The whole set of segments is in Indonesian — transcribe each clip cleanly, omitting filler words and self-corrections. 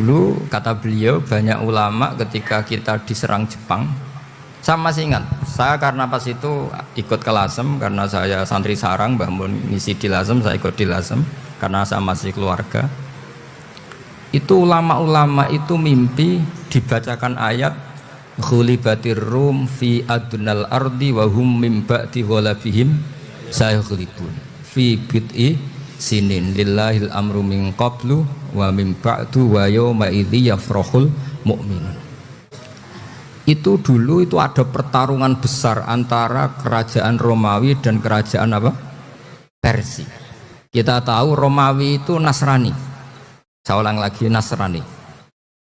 Dulu kata beliau banyak ulama ketika kita diserang Jepang, saya masih ingat, saya karena pas itu ikut ke Lasem karena saya santri sarang, Mbah Mun ngisi di Lasem, saya ikut di Lasem karena saya masih keluarga. Itu ulama-ulama itu mimpi dibacakan ayat ghulibatir rum fi adnal ardi wa hum mim ba'di ghalabihim sayaghlibun fi bid'i sinin lillahil amru min qablu wa min ba'du wa yawma idzi yafrahul mu'minun. Itu dulu itu ada pertarungan besar antara kerajaan Romawi dan kerajaan apa? Persia. Kita tahu Romawi itu Nasrani. Saya ulang lagi, Nasrani.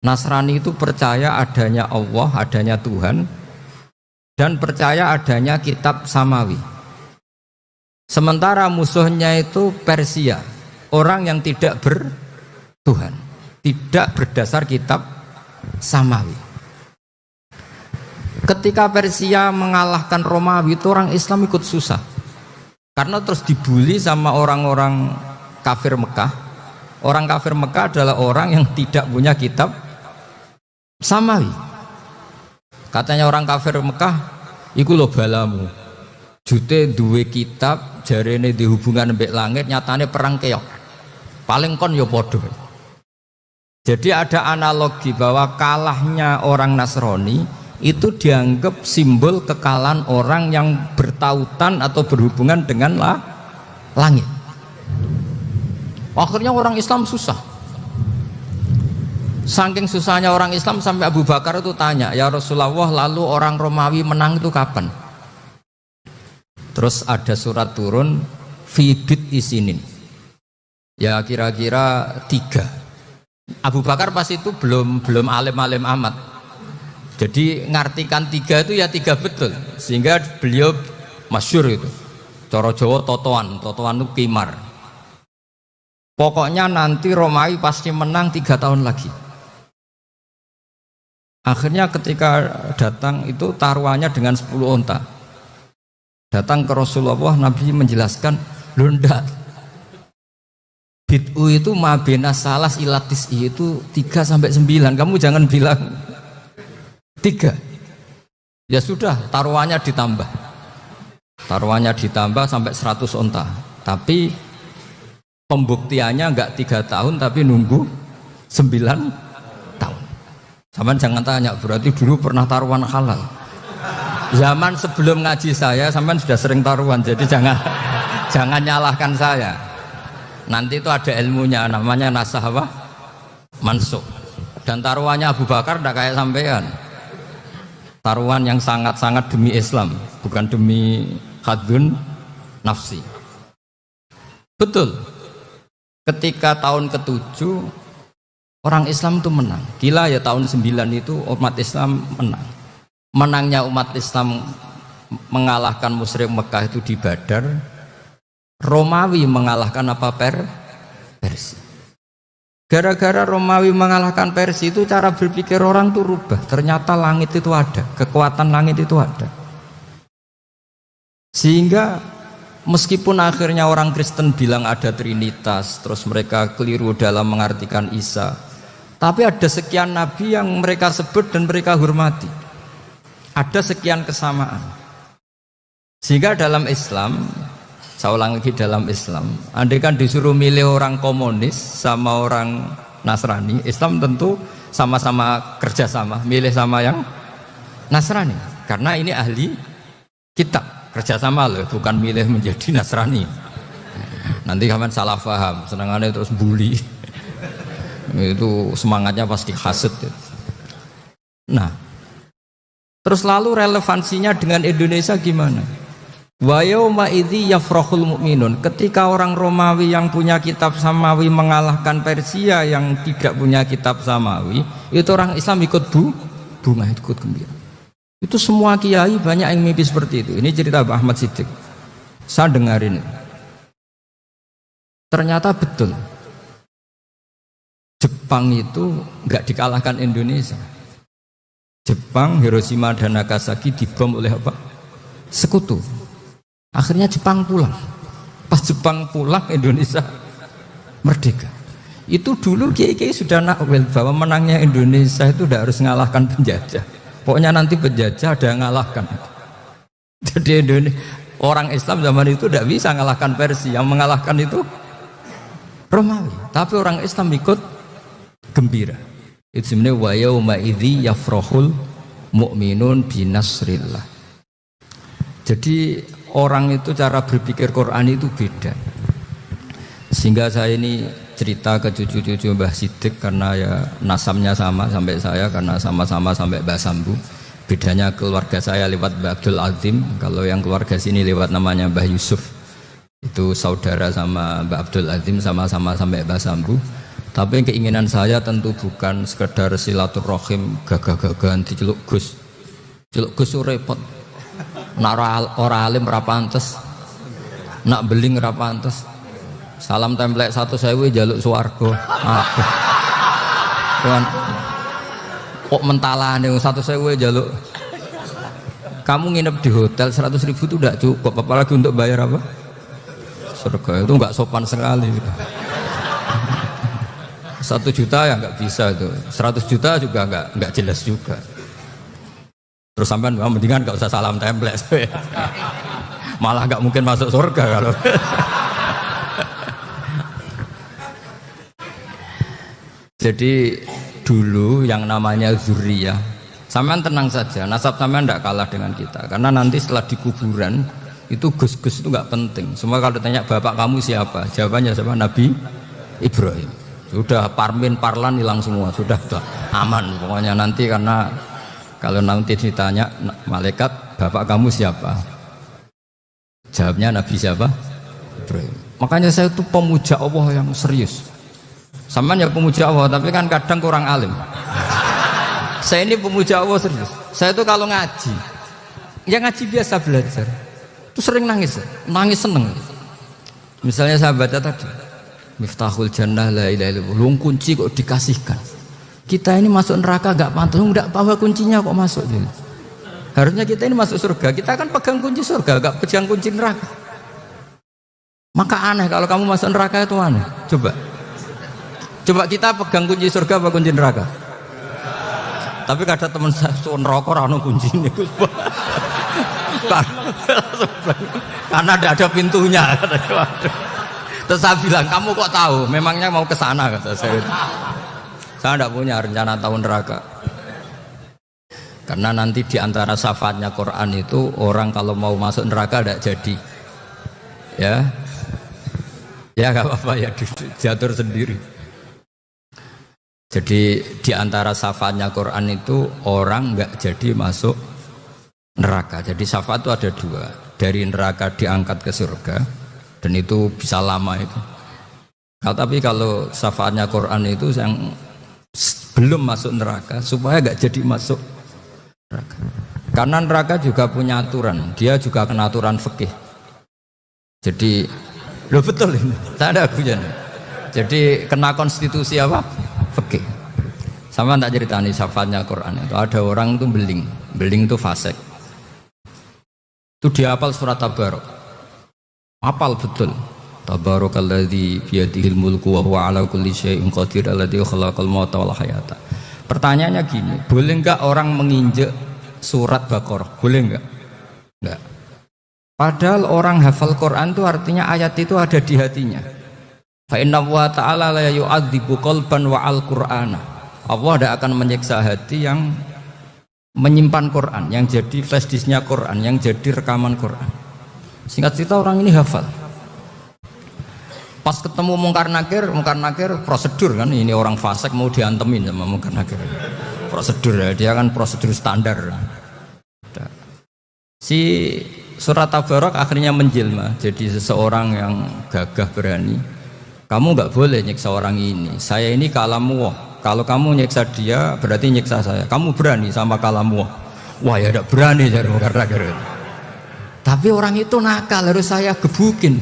Nasrani itu percaya adanya Allah, adanya Tuhan, dan percaya adanya kitab samawi. Sementara musuhnya itu Persia, orang yang tidak bertuhan, tidak berdasar kitab samawi. Ketika Persia mengalahkan Romawi, itu orang Islam ikut susah, karena terus dibully sama orang-orang kafir Mekah. Orang kafir Mekah adalah orang yang tidak punya kitab samawi. Katanya orang kafir Mekah, iku lho balamu. Jute duwe kitab, jarene di hubungan mbek langit, nyatane perang keok. Paling kon ya padha. Jadi ada analogi bahwa kalahnya orang Nasrani itu dianggap simbol kekalahan orang yang bertautan atau berhubungan dengan langit. Akhirnya orang Islam susah. Saking susahnya orang Islam sampai Abu Bakar itu tanya, ya Rasulullah, lalu orang Romawi menang itu kapan? Terus ada surat turun fi bid'i sinin. Ya kira-kira 3. Abu Bakar pas itu belum alim-alim amat. Jadi ngartikan 3 itu ya 3 betul. Sehingga beliau masyhur itu. Cara Jawa totoan itu kimar. Pokoknya nanti Romawi pasti menang 3 tahun lagi. Akhirnya ketika datang itu taruhannya dengan 10 onta. Datang ke Rasulullah, Nabi menjelaskan, loh ndak, bid'u itu mabena salas ilatis itu 3-9. Kamu jangan bilang 3. Ya sudah, taruhannya ditambah. Taruhannya ditambah sampai 100 onta. Tapi pembuktiannya enggak 3 tahun tapi nunggu 9 tahun. Sampean jangan tanya, berarti dulu pernah taruhan halal. Zaman sebelum ngaji saya, sampean sudah sering taruhan, jadi jangan nyalahkan saya. Nanti itu ada ilmunya, namanya nasah apa? Mansukh. Dan taruhannya Abu Bakar tidak kayak sampean. Taruhan yang sangat-sangat demi Islam, bukan demi hadun nafsi. Betul. Ketika tahun ke-7 orang Islam itu menang. Gila ya, tahun 9 itu umat Islam menang. Menangnya umat Islam mengalahkan musyrik Mekah itu di Badar. Romawi mengalahkan apa? Persia. Gara-gara Romawi mengalahkan Persia itu cara berpikir orang itu rubah. Ternyata langit itu ada, kekuatan langit itu ada. Sehingga meskipun akhirnya orang Kristen bilang ada Trinitas, terus mereka keliru dalam mengartikan Isa, tapi ada sekian nabi yang mereka sebut dan mereka hormati. Ada sekian kesamaan. Sehingga dalam Islam, saya ulang lagi, dalam Islam, andai kan disuruh milih orang komunis sama orang Nasrani, Islam tentu sama-sama kerjasama, milih sama yang Nasrani, karena ini ahli kitab. Kerjasama loh, bukan milih menjadi Nasrani. Nanti kalian salah paham, senangannya terus bully. Itu semangatnya pasti hasad. Nah, terus lalu relevansinya dengan Indonesia gimana? Wa yauma idzi yafrahul mu'minun. Ketika orang Romawi yang punya kitab samawi mengalahkan Persia yang tidak punya kitab samawi, itu orang Islam ikut bunga, ikut gembira. Itu semua kiai banyak yang mimpi seperti itu. Ini cerita Mbah Ahmad Siddiq. Saya dengarin. Ternyata betul. Jepang itu nggak dikalahkan Indonesia. Jepang, Hiroshima dan Nagasaki dibom oleh apa? Sekutu. Akhirnya Jepang pulang. Pas Jepang pulang, Indonesia merdeka. Itu dulu kiai-kiai sudah nakwil bahwa menangnya Indonesia itu tidak harus mengalahkan penjajah. Pokoknya nanti penjajah ada yang mengalahkan. Jadi Indonesia, orang Islam zaman itu tidak bisa mengalahkan Persia, yang mengalahkan itu Romawi. Tapi orang Islam ikut gembira. Itu sebenarnya wa yauma idzi yafrahul mu'minun binasrillah. Jadi orang itu cara berpikir Quran itu beda. Sehingga saya ini cerita ke cucu-cucu Mbah Siddiq karena ya nasabnya sama sampai saya, karena sama-sama sampai Mbah Sambu. Bedanya keluarga saya lewat Mbah Abdul Azim, kalau yang keluarga sini lewat namanya Mbah Yusuf. Itu saudara sama Mbah Abdul Azim, sama-sama sampai Mbah Sambu. Tapi keinginan saya tentu bukan sekedar silaturahim gagah-gagahan diceluk Gus. Celuk Gus repot. Nak ora alim ora pantes. Nak beling ora pantes. Salam template 1.000 jaluk swarga. Aduh. Tuhan. Kok mentalane 1.000 jaluk. Kamu nginep di hotel 100.000 itu tidak cukup, apalagi untuk bayar apa? Surga. Itu enggak sopan sekali. 1 juta ya enggak bisa itu. 100 juta juga enggak jelas juga. Terus sampean mendingan enggak usah salam template. Malah enggak mungkin masuk surga kalau. Jadi dulu yang namanya zuriyah, sampean tenang saja, nasab sampean tidak kalah dengan kita. Karena nanti setelah di kuburan itu gus-gus itu nggak penting. Semua kalau ditanya bapak kamu siapa, jawabannya siapa? Nabi Ibrahim. Sudah Parmin Parlan hilang semua, sudah aman pokoknya nanti. Karena kalau nanti ditanya malaikat bapak kamu siapa, jawabnya Nabi siapa? Ibrahim. Makanya saya itu pemuja Allah yang serius. Sampean ya pemuja Allah, tapi kan kadang kurang alim. Saya ini pemuja Allah serius. Saya itu kalau ngaji, ya ngaji biasa belajar, itu sering nangis seneng. Misalnya saya baca tadi, Miftahul Jannah la ilaha illallah, luang kunci kok dikasihkan. Kita ini masuk neraka gak pantas, enggak bawa kuncinya kok masuk. Harusnya kita ini masuk surga, kita kan pegang kunci surga, gak pegang kunci neraka. Maka aneh kalau kamu masuk neraka itu aneh. Coba kita pegang kunci surga apa kunci neraka? Tapi kadang teman saya suun rokok rano kunci ini, karena tidak ada pintunya. Terus saya bilang, kamu kok tahu? Memangnya mau ke sana kata saya. Saya tidak punya rencana tahu neraka. Karena nanti di antara syafaatnya Quran itu orang kalau mau masuk neraka tidak jadi. Ya nggak apa-apa ya, diatur sendiri. Jadi di antara syafaatnya Quran itu orang nggak jadi masuk neraka. Jadi syafaat itu ada 2, dari neraka diangkat ke surga, dan itu bisa lama itu. Tapi kalau syafaatnya Quran itu yang belum masuk neraka supaya nggak jadi masuk neraka. Karena neraka juga punya aturan, dia juga kena aturan fikih. Jadi lo betul ini, tak ada hujan. Jadi kena konstitusi apa? Fikih. Sama tak ceritani syafaatnya Quran itu ada orang itu beling itu fasik. Itu dia hafal surat Tabarok. Hafal betul. Tabarakalladzi biyadihil mulku wa huwa ala kulli syai'in qadir alladzi khalaqal mauta wal hayata. Pertanyaannya gini, boleh enggak orang menginjek surat Baqarah? Boleh enggak? Enggak. Padahal orang hafal Quran itu artinya ayat itu ada di hatinya. Fa inna wa ta'ala la yu'adzibu qalban wa al-Qur'ana. Allah tidak akan menyiksa hati yang menyimpan Quran, yang jadi flash disknya Quran, yang jadi rekaman Quran. Singkat cerita orang ini hafal. Pas ketemu Mungkar Nakir prosedur kan, ini orang fasik mau diantemin sama Mungkar Nakir. Prosedur ya, dia kan prosedur standar. Si surat Tabarok akhirnya menjelma jadi seseorang yang gagah berani. Kamu nggak boleh nyiksa orang ini. Saya ini kalamu. Kalau kamu nyiksa dia berarti nyiksa saya. Kamu berani sama kalamu. Wah ya tidak berani jadi karena. Tapi orang itu nakal, harus saya gebukin.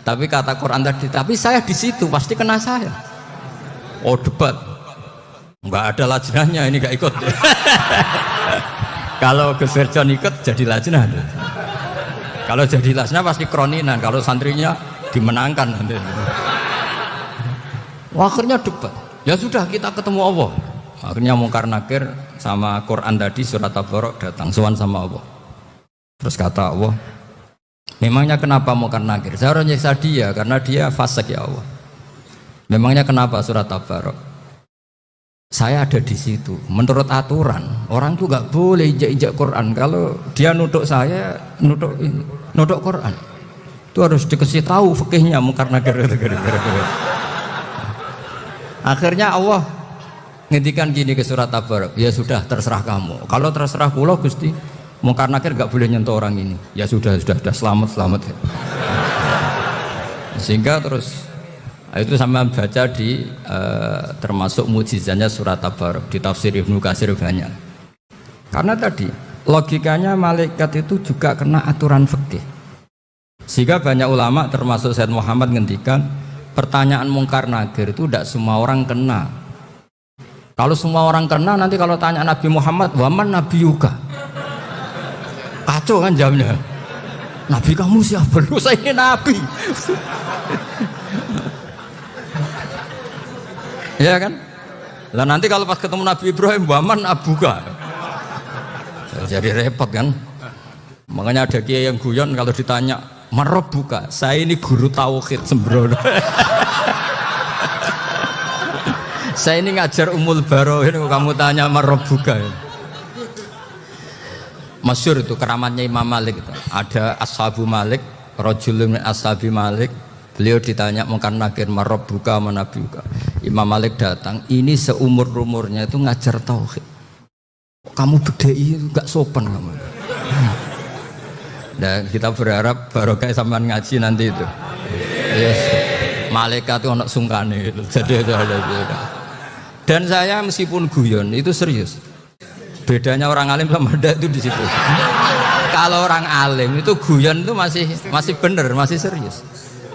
Tapi kata Quran tadi, tapi saya di situ pasti kena saya. Oh debat. Nggak ada lajnahnya, ini nggak ikut. Kalau Gus Wirjon ikut jadi lajnah. Kalau jadi lajnah pasti kroninan. Kalau santrinya dimenangkan nanti. Akhirnya debat. Ya sudah kita ketemu Allah. Akhirnya Mungkar Nakir sama Quran tadi surat Tabarok datang sowan sama Allah. Terus kata Allah, memangnya kenapa Mungkar Nakir? Saya harus nyiksa dia karena dia fasik ya Allah. Memangnya kenapa surat Tabarok? Saya ada di situ. Menurut aturan orang tuh nggak boleh injak-injak Quran. Kalau dia nutuk saya, nutuk Quran. Itu harus dikasih tahu fikihnya Mungkar Nakir. Akhirnya Allah ngendikan gini ke surat Tabarok, ya sudah terserah kamu. Kalau terserah kula Gusti, Mungkar Nakir gak boleh nyentuh orang ini. Ya sudah selamat. Sehingga terus itu sama baca di termasuk mujizatnya surat Tabarok di tafsir Ibnu Katsir banyak. Karena tadi logikanya malaikat itu juga kena aturan fikih. Sehingga banyak ulama termasuk Said Muhammad ngendikan pertanyaan Mungkar Nakir itu tidak semua orang kena. Kalau semua orang kena, nanti kalau tanya Nabi Muhammad, waman Nabi Yuka, kacau kan jamnya. Nabi kamu siapa? Lu saya ini Nabi. Ya kan? Lah nanti kalau pas ketemu Nabi Ibrahim, waman Abuka, jadi repot kan? Makanya ada kiai yang guyon kalau ditanya, Marob buka, saya ini guru tauhid sembrono. Saya ini ngajar Ummul Barohin, kamu tanya Marob buka. Masyhur itu keramatnya Imam Malik itu. Ada Ashabu Malik, Rajulun min Ashabi Malik. Beliau ditanya Mungkar Nakir Marob buka mana buka. Imam Malik datang, ini seumur-umurnya itu ngajar tauhid. Kamu bedai itu gak sopan kamu. Dan kita berharap barokah sampean ngaji nanti itu. Yes. Malaikat itu anak sungkane itu. Jadi itu ada. Dan saya meskipun guyon itu serius. Bedanya orang alim sama ndak itu di situ. Kalau orang alim itu guyon itu masih benar, masih serius.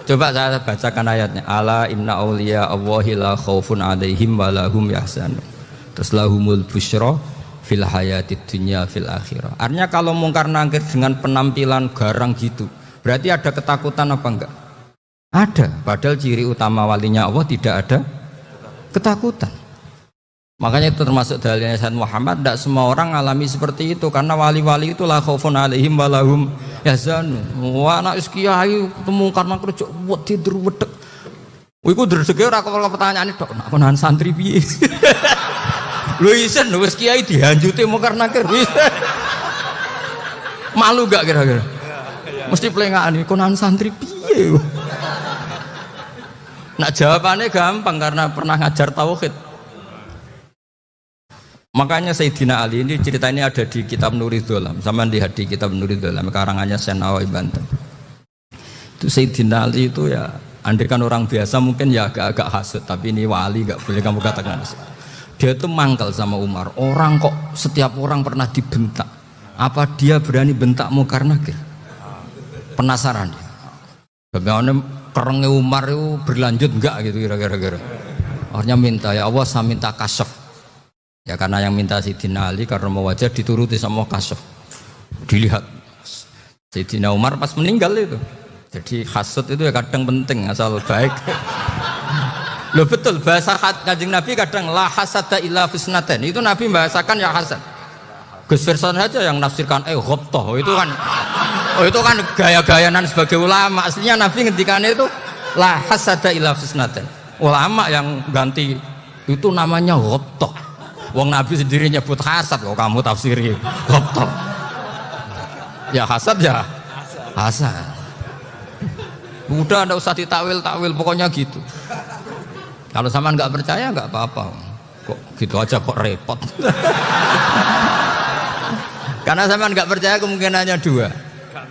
Coba saya bacakan ayatnya. Ala inna auliya Allahi la khaufun alaihim wa lahum yahzanun. Terus lahumul busyra fil hayatid dunya fil akhirah. Artinya kalau Mungkar Nakir dengan penampilan garang gitu, berarti ada ketakutan apa enggak? Ada. Padahal ciri utama walinya Allah tidak ada ketakutan. Makanya itu termasuk dalilnya Sayyid Muhammad. Tidak semua orang alami seperti itu karena wali-wali itu la khaufun alaihim wa lahum yahzanun. Wah anak kiai Mungkar Nakir cok wedi wedeg. Iku dreseke ora kok pertanyaan tok. Nak konan santri piye? Lho isen wis kiai dihanjuti Mungkar Nakir. Malu gak kira-kira? Mesti pelengakan iki konan santri piye? Nak jawabannya gampang karena pernah ngajar tauhid. Makanya Sayyidina Ali ini cerita ini ada di kitab Nuri Dholam. Sama lihat di kitab Nuri Dholam karangannya Syekh Nawawi Banten. Itu Sayyidina Ali itu ya andai kan orang biasa mungkin ya agak-agak hasut, tapi ini wali gak boleh kamu katakan. Dia itu mangkal sama Umar. Orang kok setiap orang pernah dibentak. Apa dia berani bentak Mungkar Nakir? Penasaran dia. Bagaimana kerengnya Umar itu berlanjut enggak gitu kira-kira. Akhirnya minta ya Allah saya minta kasyaf. Ya karena yang minta Sayyidina Ali karena mau wajah dituruti sama kasyaf. Dilihat. Sayyidina Umar pas meninggal itu. Jadi hasud itu ya kadang penting asal baik. Loh betul bahasa Kanjeng Nabi kadang la hasada illa fisnaten. Itu Nabi membahasakan ya hasad. Gus Verson saja yang nafsirkan ghobtoh itu kan gaya-gayanan sebagai ulama. Aslinya Nabi ngendikannya itu la hasada illa fisnaten. Ulama yang ganti itu namanya ghobtoh. Wong Nabi sendiri nyebut hasad kok kamu tafsiri ghobtoh. Ya hasad ya hasad. Udah ndak usah ditakwil-takwil pokoknya gitu. Kalau sama nggak percaya nggak apa-apa. Kok gitu aja kok repot. Karena sama nggak percaya kemungkinannya dua.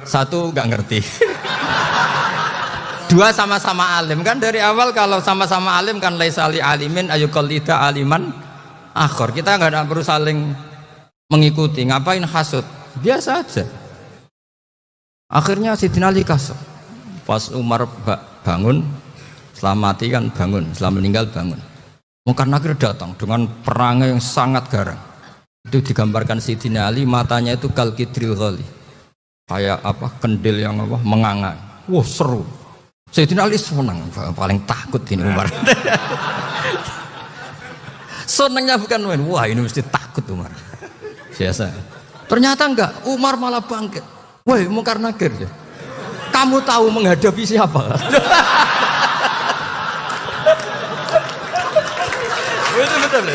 Satu nggak ngerti. Dua sama-sama alim kan dari awal kalau sama-sama alim kan laisali alimin ayuqallida aliman akhor. Kita nggak perlu saling mengikuti. Ngapain hasud? Biasa aja. Akhirnya Sayyidina Ali kasih. Pas Umar bangun, setelah mati kan bangun, setelah meninggal bangun. Mungkar Nakir datang dengan perangai yang sangat garang. Itu digambarkan Sayyidina Ali matanya itu kalkidril ghali. Kayak apa? Kendil yang apa? Menganga. Wah seru. Sayyidina Ali senang, paling takut ini Umar. Senangnya bukan main, wah ini mesti takut Umar. Biasa. Ternyata enggak, Umar malah bangkit. Woi, Mungkar Nakir. Kamu tahu menghadapi siapa? Betul.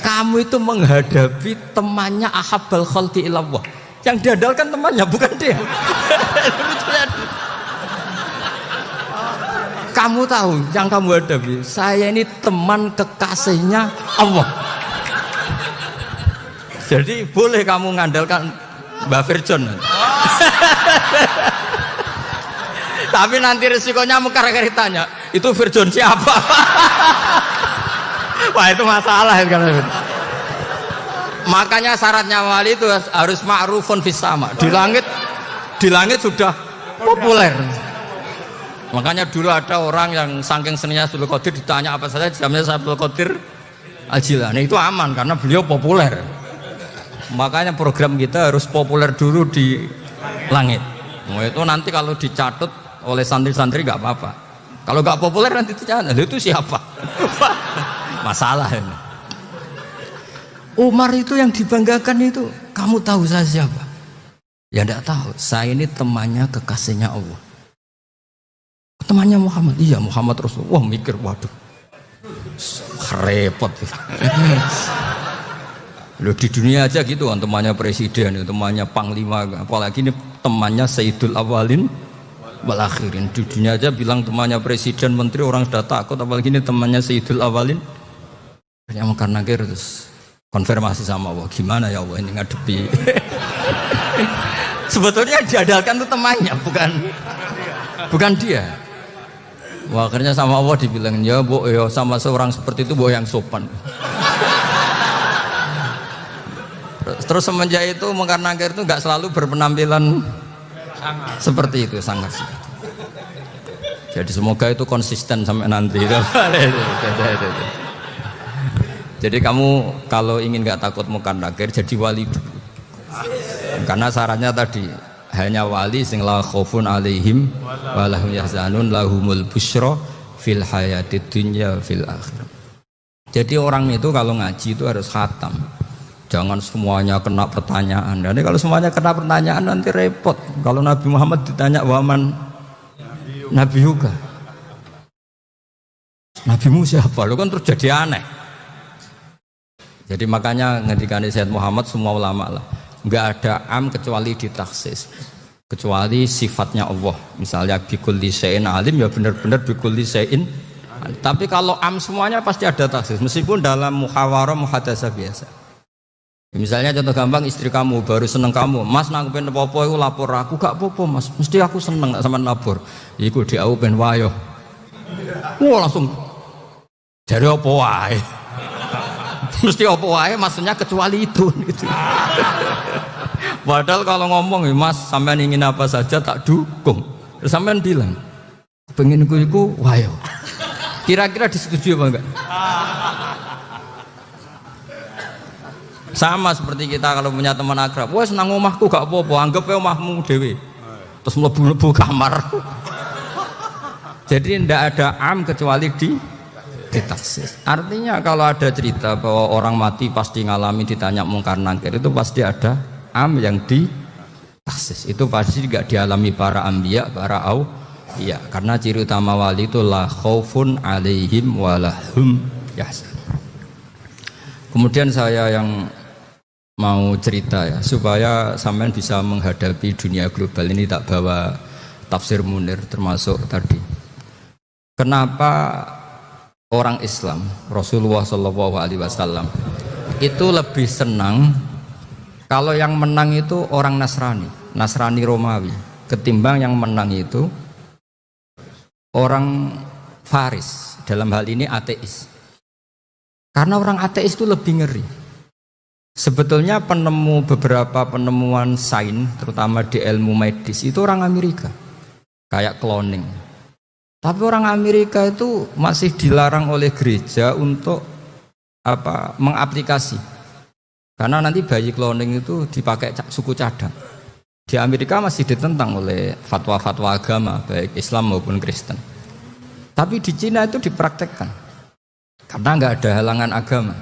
Kamu itu menghadapi temannya ahabbal khalqi ilallah. Yang diandalkan temannya bukan dia. Kamu tahu yang kamu hadapi, saya ini teman kekasihnya Allah. Jadi boleh kamu mengandalkan Mbak Virjon. Tapi nanti resikonya Mungkar Nakir tanya, itu Virjon siapa? Wah itu masalah kan. Makanya syaratnya wali itu harus ma'rufun fis sama. Di langit sudah populer. Makanya dulu ada orang yang saking seninya Abdul Qadir ditanya apa saja jamnya Abdul Qadir Al-Jilani itu aman karena beliau populer. Makanya program kita harus populer dulu di langit. Nah, itu nanti kalau dicatut oleh santri-santri nggak apa-apa. Kalau nggak populer nanti dicatat, itu siapa? Masalah ini. Umar itu yang dibanggakan itu, kamu tahu saya siapa? Ya enggak tahu, saya ini temannya kekasihnya Allah. Temannya Muhammad, iya Muhammad Rasulullah. Wah mikir, waduh, repot. Loh di dunia aja gitu kan, temannya presiden, temannya panglima, apalagi ini temannya Sayyidul Awalin wal Akhirin. Di dunia aja bilang temannya presiden, menteri, orang sudah takut, apalagi ini temannya Sayyidul Awalin. Yang Mungkar Nakir terus konfirmasi sama Allah, gimana ya Allah ini ngadepi. Sebetulnya diandalkan itu temannya, bukan dia. Wah, akhirnya sama Allah dibilang, ya bu, ya sama seorang seperti itu bu yang sopan. Terus semenjak itu Mungkar Nakir itu nggak selalu berpenampilan seperti itu, sangat. Jadi semoga itu konsisten sampai nanti. Jadi kamu kalau ingin nggak takut Mungkar Nakir jadi wali dulu. Karena syaratnya tadi hanya wali sing la khaufun alaihim wa lahum yahzanun lahumul busyra fil hayatid dunya fil akhirah. Jadi orang itu kalau ngaji itu harus khatam. Jangan semuanya kena pertanyaan. Dan kalau semuanya kena pertanyaan nanti repot. Kalau Nabi Muhammad ditanya waman Nabi juga. Nabimu siapa? Lo kan terus jadi aneh. Jadi makanya ketika Sayyid Muhammad semua ulama lah, nggak ada am kecuali ditaksis, kecuali sifatnya Allah. Misalnya bikulli syai'in alim ya benar-benar bikulli syai'in. Tapi kalau am semuanya pasti ada taksis, meskipun dalam muhawarah muhadasah biasa. Misalnya contoh gampang, istri kamu baru seneng kamu, mas nak pengen apa-apa itu lapor aku, gak apa-apa mas, mesti aku seneng nak sama lapor. Iku di aku pengen wayo. Wah langsung dari apa wae. Mesti apa wae maksudnya kecuali itu gitu. Padahal kalau ngomong mas sampean ingin apa saja tak dukung. Terus sampean bilang pengen iku wayo. Kira-kira disetujui apa enggak? Sama seperti kita kalau punya teman akrab, wah senang omahku gak apa-apa, anggap ya omahmu dewe. Terus mlebu-mlebu kamar. Jadi tidak ada am kecuali ditaksis. Artinya kalau ada cerita bahwa orang mati pasti ngalami ditanya Mungkar Nakir, itu pasti ada am yang ditaksis. Itu pasti juga dialami para anbiya, para auliya. Karena ciri utama wali itu la khaufun alaihim walahum yahzanun. Kemudian saya yang mau cerita ya, supaya sampean bisa menghadapi dunia global ini, tak bawa tafsir Munir termasuk tadi. Kenapa orang Islam, Rasulullah SAW itu lebih senang kalau yang menang itu orang Nasrani Romawi, ketimbang yang menang itu orang Faris, dalam hal ini ateis. Karena orang ateis itu lebih ngeri. Sebetulnya beberapa penemuan sains, terutama di ilmu medis, itu orang Amerika, kayak cloning. Tapi orang Amerika itu masih dilarang oleh gereja untuk mengaplikasi. Karena nanti bayi cloning itu dipakai suku cadang. Di Amerika masih ditentang oleh fatwa-fatwa agama baik Islam maupun Kristen. Tapi di Cina itu dipraktekkan karena nggak ada halangan agama.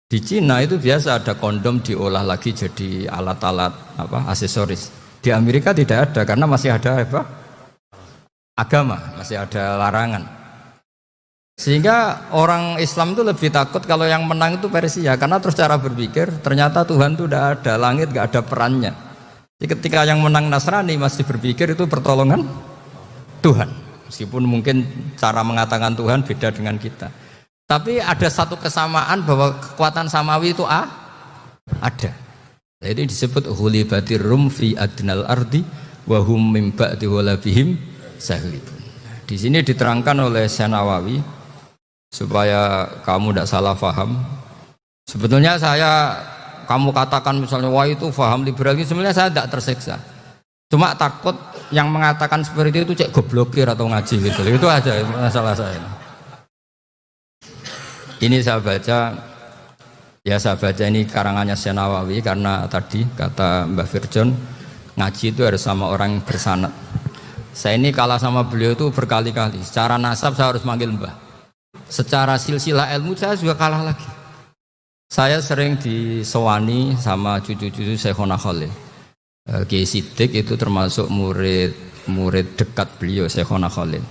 Di Cina itu biasa ada kondom diolah lagi jadi alat-alat aksesoris. Di Amerika tidak ada karena masih ada agama, masih ada larangan. Sehingga orang Islam itu lebih takut kalau yang menang itu Persia karena terus cara berpikir ternyata Tuhan itu tidak ada, langit nggak ada perannya. Jadi ketika yang menang Nasrani masih berpikir itu pertolongan Tuhan. Meskipun mungkin cara mengatakan Tuhan beda dengan kita. Tapi ada satu kesamaan bahwa kekuatan samawi itu ada. Jadi disebut hulibatir rum fi adnal ardi wa hum min ba'di walabihim sahlibun. Di sini diterangkan oleh Syekh Nawawi supaya kamu tidak salah paham. Sebetulnya kamu katakan misalnya wah itu paham liberal, sebenarnya saya tidak tersiksa. Cuma takut yang mengatakan seperti itu cek goblokir atau ngaji gitu. Itu aja masalah saya. Ini saya baca ini karangannya Syekh Nawawi karena tadi kata Mbah Firjon ngaji itu harus sama orang yang bersanad. Saya ini kalah sama beliau itu berkali-kali. Secara nasab saya harus manggil Mbah. Secara silsilah ilmu saya juga kalah lagi. Saya sering disewani sama cucu-cucu Syekhona Khalil. Kiai Siddiq itu termasuk murid dekat beliau Syekhona Khalil.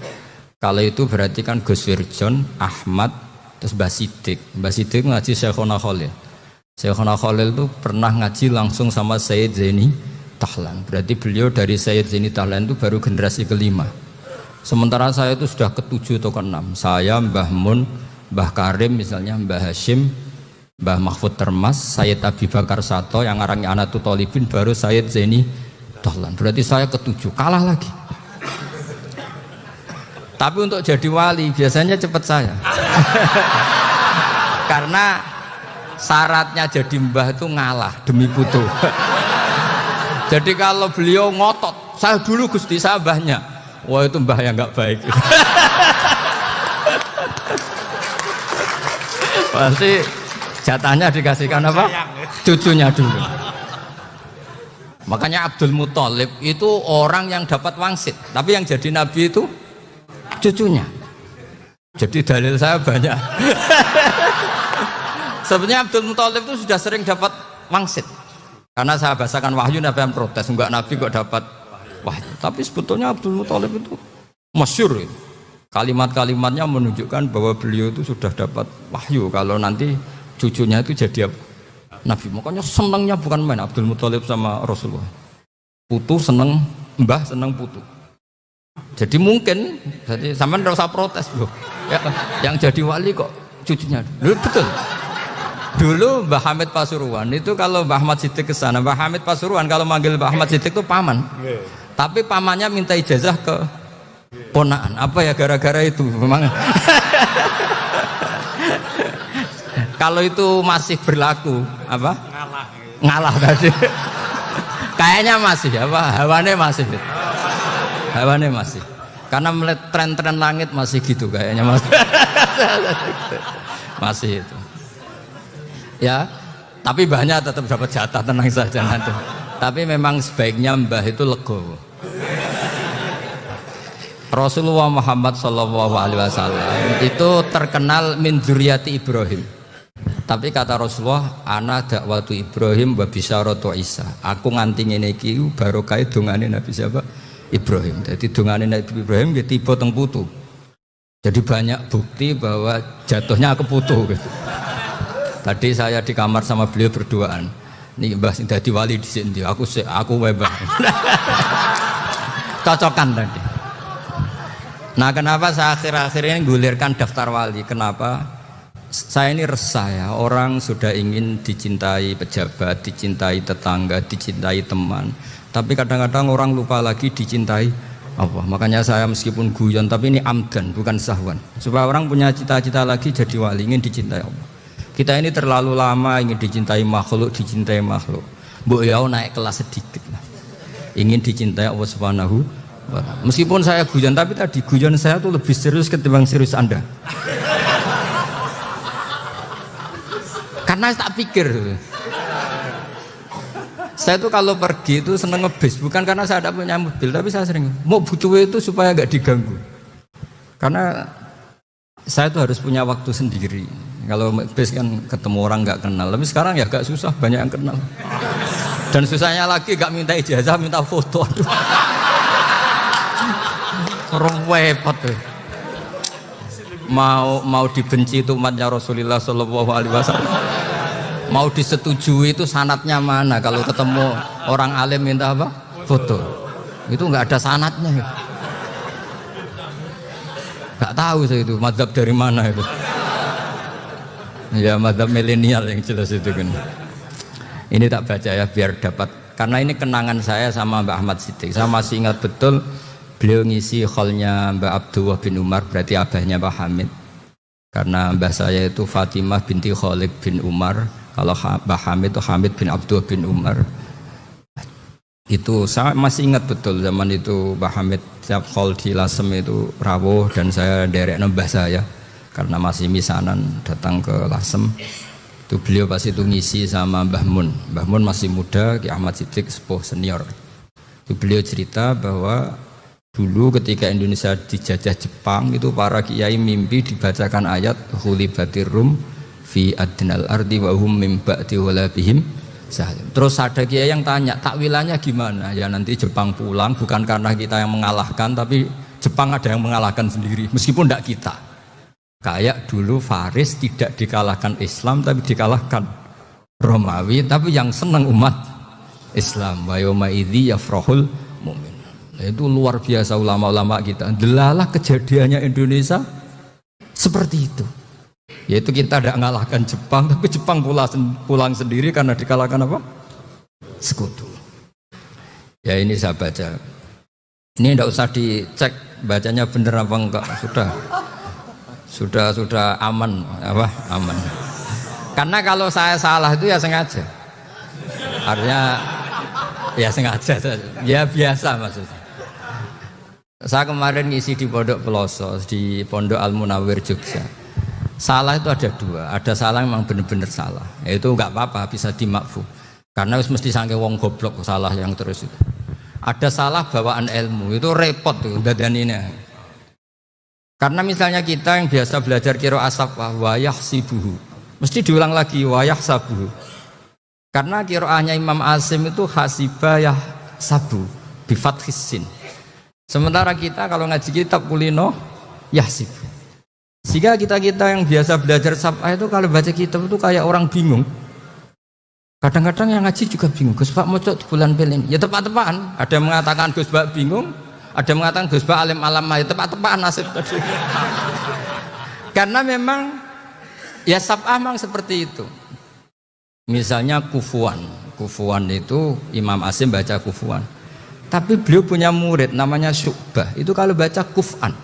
Kalau itu berarti kan Gus Wirjon, Ahmad, terus Mbah Siddiq. Mbah Siddiq ngaji Syekhona Khalil. Syekhona Khalil itu pernah ngaji langsung sama Sayyid Zaini Tahlan. Berarti beliau dari Sayyid Zaini Tahlan itu baru generasi kelima. Sementara saya itu sudah ke-7 atau ke-6. Saya, Mbah Mun, Mbah Karim misalnya, Mbah Hashim, Mbah Mahfud Termas, Sayyid Abi Bakar Sato yang arangnya Anatul Thalibin, baru Sayyid Zaini Tahlan. Berarti saya ke-7, kalah lagi. Tapi untuk jadi wali biasanya cepat saya. Karena syaratnya jadi mbah itu ngalah demi putu. Jadi kalau beliau ngotot, saya dulu Gusti, saya mbahnya. Wah itu mbah yang nggak baik. Pasti jatahnya dikasihkan apa? Cucunya dulu. Makanya Abdul Muthalib itu orang yang dapat wangsit, tapi yang jadi nabi itu cucunya. Jadi dalil saya banyak. Sebenarnya Abdul Muthalib itu sudah sering dapat wangsit. Karena saya bahasakan wahyu, Nabi yang protes, enggak nabi kok dapat wahyu. Tapi sebetulnya Abdul Muthalib itu masyhur. Kalimat-kalimatnya menunjukkan bahwa beliau itu sudah dapat wahyu kalau nanti cucunya itu jadi nabi. Makanya senangnya bukan main Abdul Muthalib sama Rasulullah. Putu seneng mbah, seneng putu. Jadi mungkin, jadi sampean enggak usah protes loh. Ya, yang jadi wali kok cucunya. Loh, betul. Dulu Mbah Hamid Pasuruan itu kalau Mbah Ahmad Siddiq ke sana, Mbah Hamid Pasuruan kalau manggil Mbah Ahmad Siddiq itu paman. Tapi pamannya minta ijazah ke ponaan. Apa ya gara-gara itu memang. Kalau itu masih berlaku apa? Ngalah tadi. Kayaknya masih apa? Hawane masih. Karena melihat tren-tren langit masih gitu kayaknya masih. Masih itu. Ya, tapi mbahnya tetap dapat jatah, tenang saja nanti. Tapi memang sebaiknya mbah itu legowo. Rasulullah Muhammad SAW itu terkenal min dzurriyyati Ibrahim. Tapi kata Rasulullah, ana dakwatu Ibrahim wa bisyaratu Isa. Aku nganti ngene iki barokah dongane Nabi siapa? Ibrahim. Jadi dongane Nabi Ibrahim ya tiba teng putu. Jadi banyak bukti bahwa jatuhnya ke putu gitu. Tadi saya di kamar sama beliau berduaan. Nih Mbah sing dadi wali di sini. Aku Mbah. Cocokan tadi. Nah, kenapa saya akhir-akhir ini gulirkan daftar wali? Kenapa? Saya ini resah ya, orang sudah ingin dicintai pejabat, dicintai tetangga, dicintai teman. Tapi kadang-kadang orang lupa lagi dicintai Allah. Makanya saya meskipun guyon, tapi ini amdan, bukan sahwan. Supaya orang punya cita-cita lagi jadi wali, ingin dicintai Allah. Kita ini terlalu lama ingin dicintai makhluk. Mbok ya naik kelas sedikit lah. Ingin dicintai Allah Subhanahu wa Ta'ala. Meskipun saya guyon, tapi tadi guyon saya tuh lebih serius ketimbang serius Anda. Karena tak pikir. Saya tuh kalau pergi itu seneng ngebis, bukan karena saya tidak punya mobil, tapi saya sering mau butuh itu supaya nggak diganggu. Karena saya tuh harus punya waktu sendiri. Kalau ngebis kan ketemu orang nggak kenal, tapi sekarang ya agak susah, banyak yang kenal. Dan susahnya lagi nggak minta ijazah, minta foto. Aduh. Orang repot tuh. Mau dibenci itu umatnya Rasulullah Shallallahu Alaihi Wasallam. Mau disetujui itu sanatnya mana? Kalau ketemu orang alim minta apa? Foto. Itu nggak ada sanatnya. Nggak tahu saya itu mazhab dari mana itu. Ya mazhab milenial yang jelas itu kan. Ini tak baca ya biar dapat. Karena ini kenangan saya sama Mbak Ahmad Siddiq. Saya masih ingat betul beliau ngisi kholnya Mbak Abdullah bin Umar, berarti abahnya Mbak Hamid. Karena mbah saya itu Fatimah binti Khalid bin Umar. Kalau Mbah Hamid itu Hamid bin Abdullah bin Umar. Itu saya masih ingat betul zaman itu Mbah Hamid tiap khol di Lasem itu rawuh dan saya derek mbah saya karena masih misanan datang ke Lasem. Itu beliau pas itu ngisi sama Mbah Mun. Mbah Mun masih muda, Ki Ahmad Siddiq sepuh senior. Itu beliau cerita bahwa dulu ketika Indonesia dijajah Jepang itu para kiai mimpi dibacakan ayat Khulibatir Rum fi adnal ardi wa hum mim ba'di walabihim salim. Terus ada kiai yang tanya, takwilannya gimana? Ya nanti Jepang pulang bukan karena kita yang mengalahkan, tapi Jepang ada yang mengalahkan sendiri meskipun tidak kita. Kayak dulu Faris tidak dikalahkan Islam tapi dikalahkan Romawi, tapi yang senang umat Islam. Wa yauma idzi yafrahul mu'min. Itu luar biasa ulama-ulama kita. Delalah kejadiannya Indonesia seperti itu. Yaitu kita tidak mengalahkan Jepang, tapi Jepang pulang sendiri karena dikalahkan apa? Sekutu. Ya ini saya baca. Ini tidak usah dicek bacanya benar apa enggak. Sudah aman apa? Aman. Karena kalau saya salah itu ya sengaja. Artinya ya sengaja. Ya biasa maksudnya. Saya kemarin ngisi di Pondok Peloso, di Pondok Al Munawir Jogja. Salah itu ada dua, ada salah memang benar-benar salah. Itu nggak apa-apa, bisa dimakfu. Karena mesti sangke wong goblok salah yang terus itu. Ada salah bawaan ilmu, itu repot tuh dadaninya. Karena misalnya kita yang biasa belajar qiraah asafah wayah sibuhu, mesti diulang lagi wayah sabuhu. Karena qiraahnya Imam Asim itu hasibah sabu bifathis sin. Sementara kita kalau ngaji kitab kulino yahsib. Sehingga kita yang biasa belajar sabah itu kalau baca kitab itu kayak orang bingung. Kadang-kadang yang ngaji juga bingung. Gus Pak mocok di bulan pelin. Ya tepat-tepatan. Ada yang mengatakan Gus Pak bingung, ada yang mengatakan Gus Pak alim-alam. Ya tepat-tepatan nasib tadi. Karena memang ya sabah memang seperti itu. Misalnya kufuan. Kufuan itu Imam Asim baca kufuan. Tapi beliau punya murid namanya Syu'bah. Itu kalau baca kuf'an.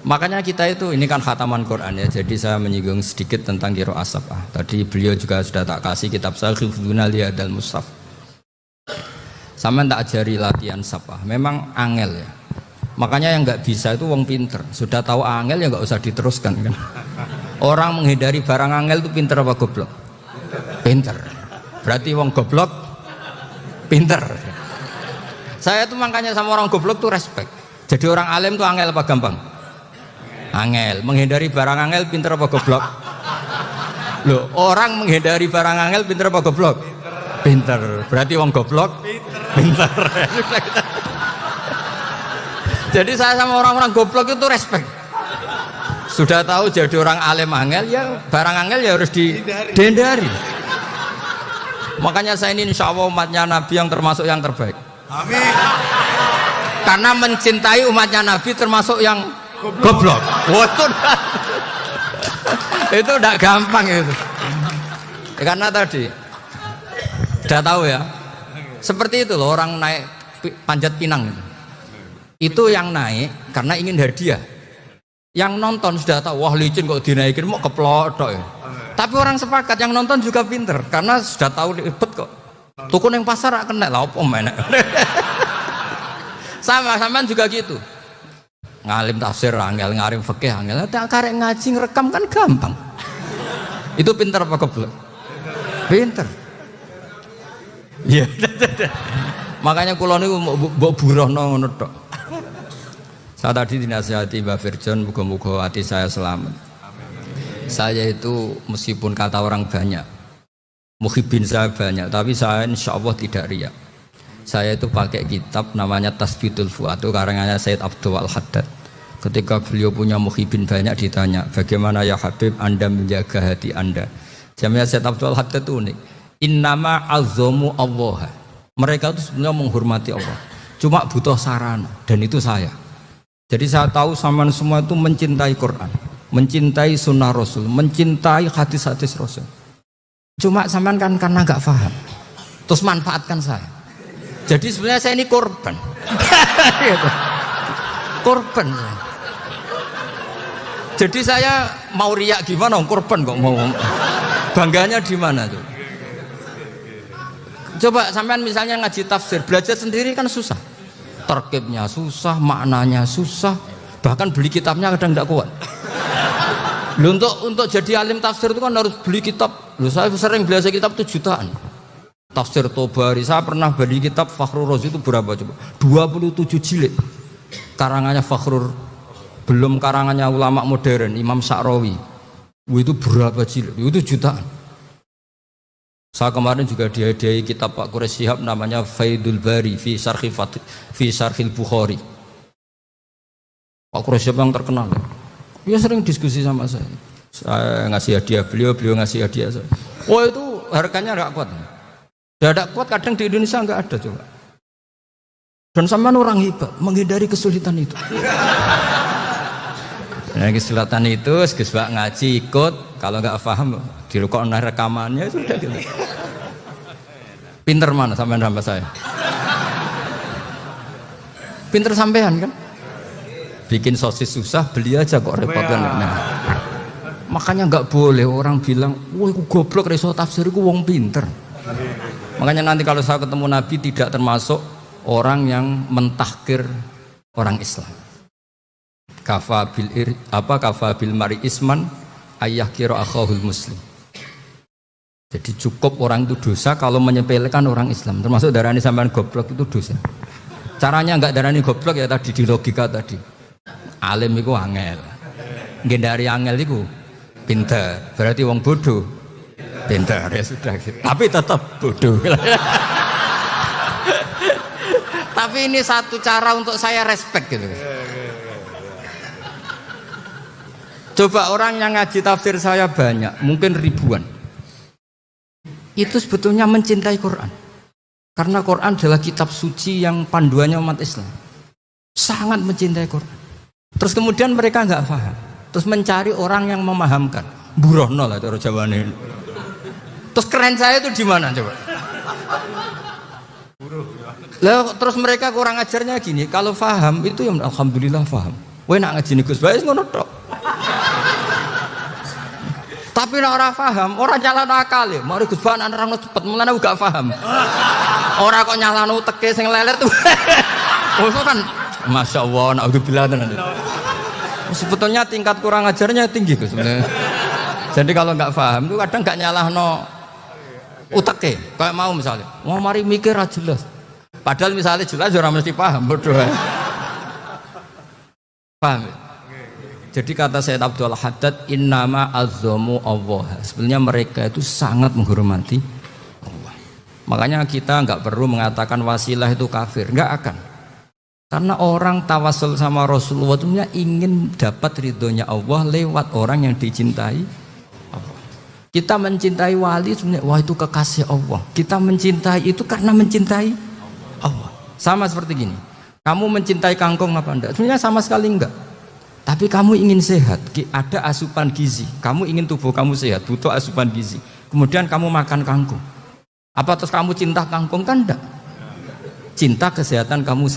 Makanya kita itu, ini kan khataman Quran ya. Jadi saya menyinggung sedikit tentang qiraah sabah. Tadi beliau juga sudah tak kasih kitab saya Hifdzuna Liyadal Mushaf. Sama tak ajari latihan sabah. Memang angel ya. Makanya yang nggak bisa itu wong pinter. Sudah tahu angel ya nggak usah diteruskan kan. Orang menghindari barang angel itu pinter apa goblok? Pinter. Berarti wong goblok pinter. Saya tuh makanya sama orang goblok tuh respect. Jadi orang alim tuh angel apa gampang? Angel. Menghindari barang angel pinter apa goblok? Loh, orang menghindari barang angel pinter apa goblok? Pinter. Berarti wong goblok pinter. Jadi saya sama orang-orang goblok itu respect. Sudah tahu jadi orang alim angel ya barang angel ya harus dihindari. Makanya saya ini insya Allah umatnya Nabi yang termasuk yang terbaik. Amin. Karena mencintai umatnya Nabi termasuk yang goblok. Itu udah gampang itu. Karena tadi udah tahu ya. Seperti itu loh orang naik panjat pinang itu. Itu yang naik karena ingin hadiah. Yang nonton sudah tahu wah licin kok dinaikin mau keplodok ya. Tapi orang sepakat yang nonton juga pinter karena sudah tahu ribet kok. Tukun yang pasar akan kena lah apa mana. Sama juga gitu. Ngalim tafsir angel, ngalim fikih angel. Tak karek ngaji ngerekam kan gampang. Itu pinter apa goblok? Pinter. Iya. Makanya kula niku mbok burohno ngono tok. Saya tadi dinasihati Mbak Virjon, muga-muga hati saya selamat. Saya itu meskipun kata orang banyak, muhibin saya banyak, tapi saya insya Allah tidak riya. Saya itu pakai kitab namanya Tasbitul Fuad, itu karangannya Sayyid Abdul Al-Haddad. Ketika beliau punya muhibin banyak ditanya, bagaimana ya Habib Anda menjaga hati Anda? Jamnya Sayyid Abdul Al-Haddad itu unik. Innama azzamu Allah. Mereka itu sebenarnya menghormati Allah, cuma butuh sarana, dan itu saya. Jadi saya tahu sampean semua itu mencintai Quran, mencintai sunnah Rasul, mencintai hadis-hadis Rasul. Cuma sampean kan karena nggak paham, terus manfaatkan saya. Jadi sebenarnya saya ini korban. Korban. Jadi saya mau riak gimana? Korban kok mau. Bangganya di mana tuh? Coba sampean misalnya ngaji tafsir, belajar sendiri kan susah. Terkibnya susah, maknanya susah, bahkan beli kitabnya kadang tidak kuat. Loh, untuk jadi alim tafsir itu kan harus beli kitab. Loh, saya sering belajar kitab itu jutaan. Tafsir Tobari, saya pernah beli kitab Fakhrur Razi itu berapa coba? 27 jilid. Karangannya Fakhrur, belum karangannya ulama modern, Imam Sa'rawi. Itu berapa jilid? Itu jutaan. Saya kemarin juga dihadiahi kitab Pak Quraish Shihab namanya Faidul Bari fi Syarhil Bukhari. Pak Quraish Shihab yang terkenal. Dia sering diskusi sama saya. Saya ngasih hadiah beliau ngasih hadiah saya. Oh itu harganya enggak kuat. Tidak kuat kadang di Indonesia enggak ada coba. Dan sampean orang hebat menghindari kesulitan itu. Nah, kesulitan itu Gus Bak ngaji ikut, kalau enggak paham dirukokno rekamannya sudah gitu. Pinter mana sampean sama saya? Pinter sampean kan? Bikin sosis susah, beli aja kok repot kan. Nah, makanya nggak boleh orang bilang, wah aku goblok reso tafsir, aku wong pinter. Makanya nanti kalau saya ketemu Nabi tidak termasuk orang yang mentahkir orang Islam. Kafa bil mari isman ayah kira akhahul muslim. Jadi cukup orang itu dosa kalau menyepelekan orang Islam. Termasuk darani sampean goblok itu dosa. Caranya nggak darani goblok ya tadi di logika tadi. Alim itu angel, gendari angel itu pinter, berarti wong bodoh pinter ya sudah gitu. Tapi tetap bodoh. Tapi ini satu cara untuk saya respect gitu. Coba orang yang ngaji tafsir saya banyak, mungkin ribuan. Itu sebetulnya mencintai Quran. Karena Quran adalah kitab suci yang panduannya umat Islam. Sangat mencintai Quran. Terus kemudian mereka nggak paham, terus mencari orang yang memahamkan, burohno lah cara Jawane. Terus keren saya itu di mana coba? Lah terus mereka kurang ajarnya gini, kalau paham itu ya alhamdulillah paham. Weh nak ngaji Gus Bae ngono tok. Tapi nek ora paham, ora nyalano akal ya. Mari Gus Bae nerangno cepet, mulane gak paham. Ora kok nyalano uteke sing leler tuh. Oh kan Masya Allah, naudzubillah tenan. Sebetulnya tingkat kurang ajarnya tinggi Gus sebenarnya. Jadi kalau nggak paham itu kadang nggak nyalahno uteke. Kayak mau misalnya, mau mari mikir aja jelas. Padahal misalnya jelas orang mesti paham, bodoh. Paham? Jadi kata Sayyid Abdul Haddad, innama azzamu Allah. Sebenarnya mereka itu sangat menghormati Allah. Makanya kita nggak perlu mengatakan wasilah itu kafir, nggak akan. Karena orang tawasul sama Rasulullah itu ingin dapat ridhonya Allah lewat orang yang dicintai Allah. Kita mencintai wali sebenarnya, wah itu kekasih Allah. Kita mencintai itu karena mencintai Allah. Sama seperti gini, kamu mencintai kangkung apa enggak? Sebenarnya sama sekali enggak. Tapi kamu ingin sehat, ada asupan gizi. Kamu ingin tubuh kamu sehat, butuh asupan gizi. Kemudian kamu makan kangkung. Apa terus kamu cinta kangkung? Kan enggak. Cinta kesehatan kamu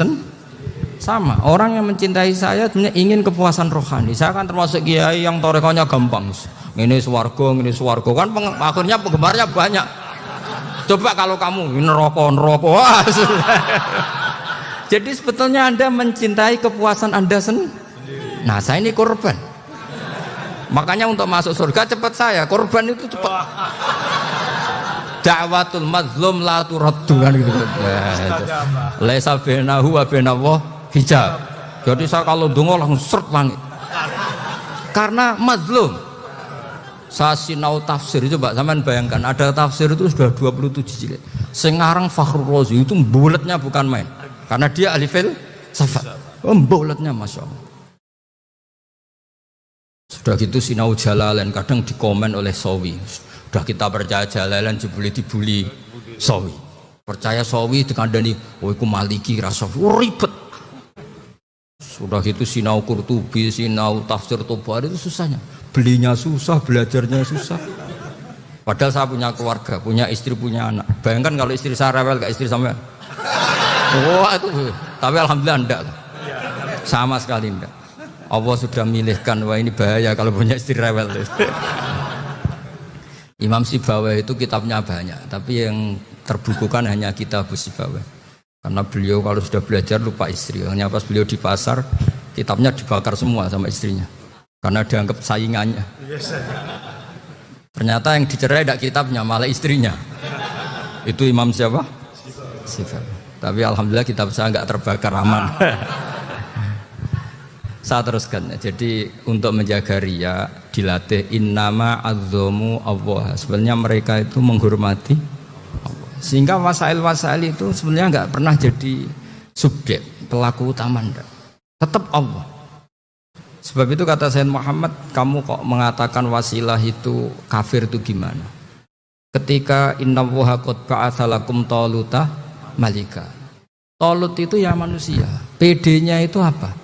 sama. Orang yang mencintai saya sebenarnya ingin kepuasan rohani. Saya kan termasuk kiai yang torekonya gampang. Ini swarga kan akhirnya penggemarnya banyak. Coba kalau kamu neraka. Wah, jadi sebetulnya Anda mencintai kepuasan Anda sendiri. Nah, saya ini korban. Makanya untuk masuk surga cepat saya. Korban itu cepat. Da'watul mazlum la turaddu kan gitu. Laisa bainahu wa bainallah hijab. Jadi saya kalau dongo langsung seret langit. Karena mazlum. Saya sinau tafsir, coba sampean bayangkan ada tafsir itu sudah 27 jilid. Sekarang Fakhrul Razi itu bulatnya bukan main. Karena dia ahli filsafat. Bulatnya Masya Allah. Sudah gitu sinau Jalalain kadang dikomen oleh Sawi. Sudah kita percaya Jalalain dibuli Sawi. Percaya Sawi dikandani, oh iku Maliki Rasafi. Oh ribet. Sudah gitu sinau Qurtubi, sinau tafsir Tabari itu susahnya. Belinya susah, belajarnya susah. Padahal saya punya keluarga, punya istri, punya anak. Bayangkan kalau istri saya rewel, gak istri sampean. Wah itu, tapi alhamdulillah enggak. Sama sekali enggak. Allah sudah milihkan, wah ini bahaya kalau punya istri rewel. Imam Sibawai itu kitabnya banyak, tapi yang terbukukan hanya kitab Sibawai. Karena beliau kalau sudah belajar lupa istri. Hanya pas beliau di pasar, kitabnya dibakar semua sama istrinya. Karena dianggap saingannya. Ternyata yang dicerai tidak kitabnya, malah istrinya. Itu Imam siapa? Sibawai. Tapi alhamdulillah kitab saya nggak terbakar, aman. Saya teruskan. Jadi untuk menjaga ria dilatih innama azzamu Allah. Sebenarnya mereka itu menghormati Allah. Sehingga wasail-wasail itu sebenarnya nggak pernah jadi subjek pelaku utama, enggak. Tetap Allah. Sebab itu kata Sayyid Muhammad, kamu kok mengatakan wasilah itu kafir itu gimana? Ketika innallaha qad ba'atsa lakum taluta malika. Talut itu ya manusia. PD-nya itu apa?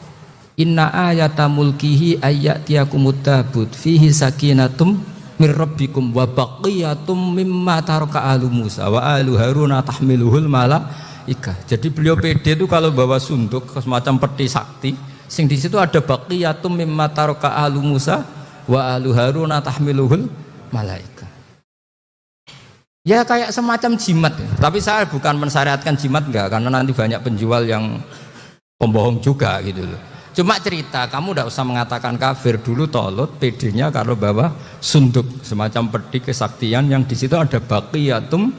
Inna ayata mulkihi ayyatiyakumut tabut fihi sakinatum mir rabbikum wa baqiyatum mimma taraka alu Musa wa alu Haruna tahmiluhul malaikah. Jadi beliau PD itu kalau bawa sunduk semacam peti sakti, sing di situ ada baqiyatum mimma taraka alu Musa wa alu Haruna tahmiluhul malaikah. Ya kayak semacam jimat ya. Tapi saya bukan mensyariatkan jimat enggak, karena nanti banyak penjual yang pembohong juga gitu loh. Cuma cerita, kamu tidak usah mengatakan kafir. Dulu Talut PD-nya kalau bawa sunduk semacam peti kesaktian yang di situ ada baqiyatum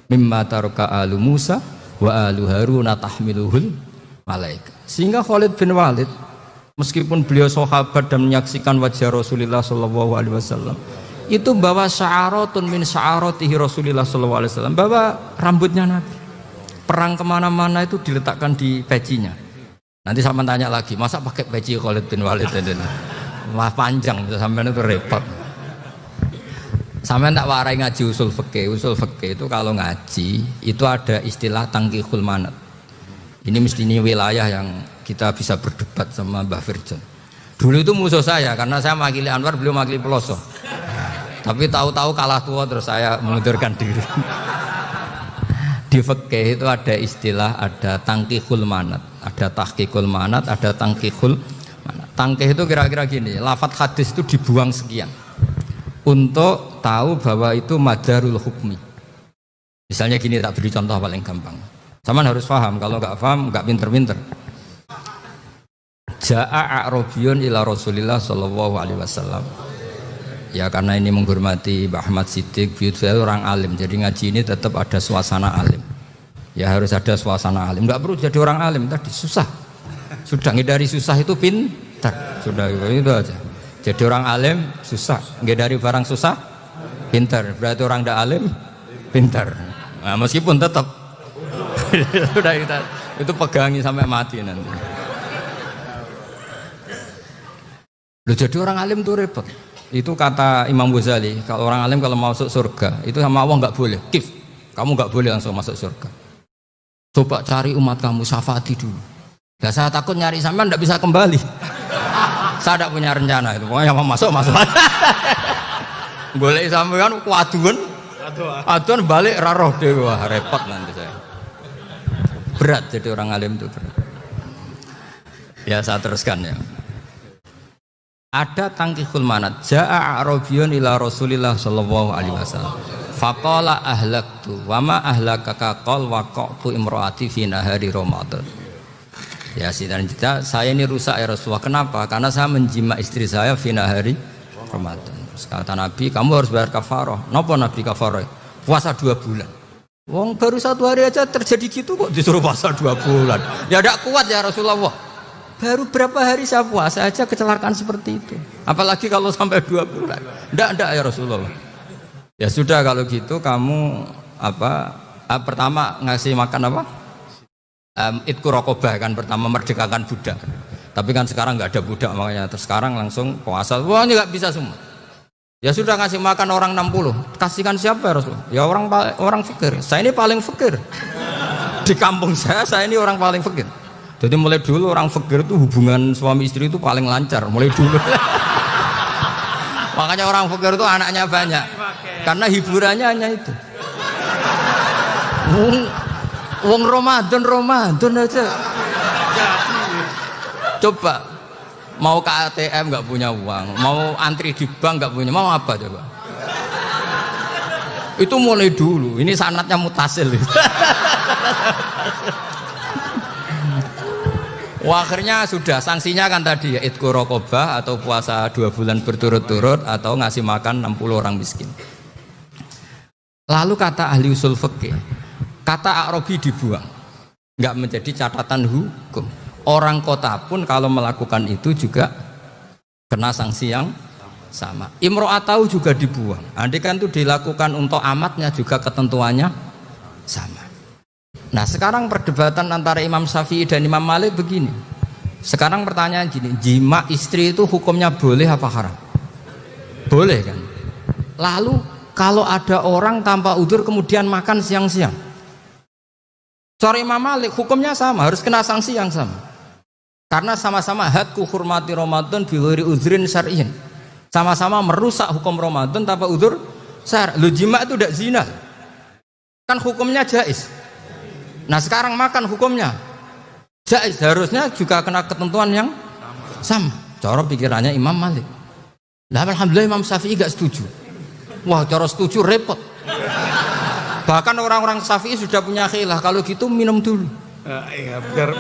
mimma taraka alu Musa wa alu Haruna tahmiluhul malaika. Sehingga Khalid bin Walid meskipun beliau sahabat dan menyaksikan wajah Rasulullah sallallahu alaihi wasallam, itu bawa sya'aratun min sya'aratihi Rasulullah sallallahu alaihi wasallam, bawa rambutnya Nabi. Perang kemana-mana itu diletakkan di pecinya. Nanti sama tanya lagi, masa pakai peci Khalid bin Walid ini? Wah panjang, sampai itu repot. Sampai tak warai ngaji usul fikih. Usul fikih itu kalau ngaji itu ada istilah tangkihul manat. Ini mesti ini wilayah yang kita bisa berdebat sama Mbah Firjon. Dulu itu musuh saya karena saya mewakili Anwar, beliau mewakili Peloso. Tapi tahu-tahu kalah tua terus saya mengundurkan diri. Di fikih itu ada istilah, ada tangkihul manat, ada tahqiqul manat, ada tangkihul manat. Tangkih itu kira-kira gini, lafadz hadis itu dibuang sekian untuk tahu bahwa itu madarul hukmi. Misalnya gini, tak beri contoh paling gampang. Saman harus paham, kalau nggak paham nggak pinter-pinter. Ja'a a'rabiyun ila Rasulillah sallallahu alaihi wasallam. Ya karena ini menghormati Mbah Ahmad Siddiq, saya orang alim, jadi ngaji ini tetap ada suasana alim. Ya harus ada suasana alim, nggak perlu jadi orang alim tadi, susah. Sudah ngedari susah itu pintar, sudah itu aja. Jadi orang alim susah, ngedari barang susah pintar, berarti orang tidak alim pintar. Nah, meskipun tetap sudah itu pegangi sampai mati nanti. Loh, jadi orang alim tuh repot. Itu kata Imam Ghazali, kalau orang alim kalau masuk surga itu sama Allah nggak boleh, kif, kamu nggak boleh langsung masuk surga. Coba cari umat kamu, syafaati dulu. Nah, saya takut nyari sampean nggak bisa kembali. Saya tidak punya rencana itu, pokoknya mau masuk. Boleh sampean kuaduan, aduan balik raroh dewa, repot nanti saya. Berat jadi orang alim itu berat. Ya saya teruskan ya. Ada tangkihul manat. Ja'a a'rabiyun ila Rasulillah sallallahu alaihi wasallam. Faqala ahlaktu wa ma ahlakaka qal waqa'tu imraati fi nahari Ramadan. Ya cerita saya ini rusak ya Rasulullah. Kenapa? Karena saya menjima istri saya fi nahari Ramadan. Terus kata Nabi, kamu harus bayar kafarah. Napa Nabi kafarah? puasa 2 bulan. Wong baru 1 hari aja terjadi gitu kok disuruh puasa 2 bulan. Ya tidak kuat ya Rasulullah. Baru berapa hari saya puasa aja kecelakaan seperti itu. Apalagi kalau sampai 2 bulan. Tidak ya Rasulullah. Ya sudah kalau gitu kamu pertama ngasih makan apa? Itku rokobah kan pertama merdekakan budak. Tapi kan sekarang nggak ada budak makanya terus sekarang langsung puasa. Wah ini nggak bisa semua. Ya sudah ngasih makan orang 60. Kasihkan siapa ya Rasul? Ya orang fakir. Saya ini paling fakir. Di kampung saya ini orang paling fakir. Jadi mulai dulu orang fakir itu hubungan suami istri itu paling lancar. Mulai dulu. Makanya orang fakir itu anaknya banyak. Karena hiburannya hanya itu. Wong Ramadan aja. Coba mau ke ATM nggak punya uang, mau antri di bank nggak punya, mau apa coba? Itu mulai dulu. Ini sanatnya mutasil. Wah, akhirnya sudah sanksinya kan tadi ya itqu raqabah atau puasa 2 bulan berturut-turut atau ngasih makan 60 orang miskin. Lalu kata ahli usul fikih, kata A'rabi dibuang, nggak menjadi catatan hukum. Orang kota pun kalau melakukan itu juga kena sanksi yang sama. Imro'atau juga dibuang. Andai kan itu dilakukan untuk amatnya juga ketentuannya sama. Nah sekarang perdebatan antara Imam Syafi'i dan Imam Malik begini. Sekarang pertanyaan gini, jima istri itu hukumnya boleh apa haram? Boleh kan? Lalu kalau ada orang tanpa udzur kemudian makan siang-siang, cara Imam Malik hukumnya sama, harus kena sanksi yang sama. Karena sama-sama hadku hurmati Ramadan bi ghairi udzrin syar'iyyin. Sama-sama merusak hukum Ramadan tanpa udzur syar'. Lu jima itu tidak zina. Kan hukumnya jaiz. Nah sekarang makan hukumnya jaiz, harusnya juga kena ketentuan yang sama. Cara pikirannya Imam Malik. Nah alhamdulillah Imam Syafi'i gak setuju. Wah cara setuju repot. Bahkan orang-orang Syafi'i sudah punya khilaf, kalau gitu minum dulu. Iya biar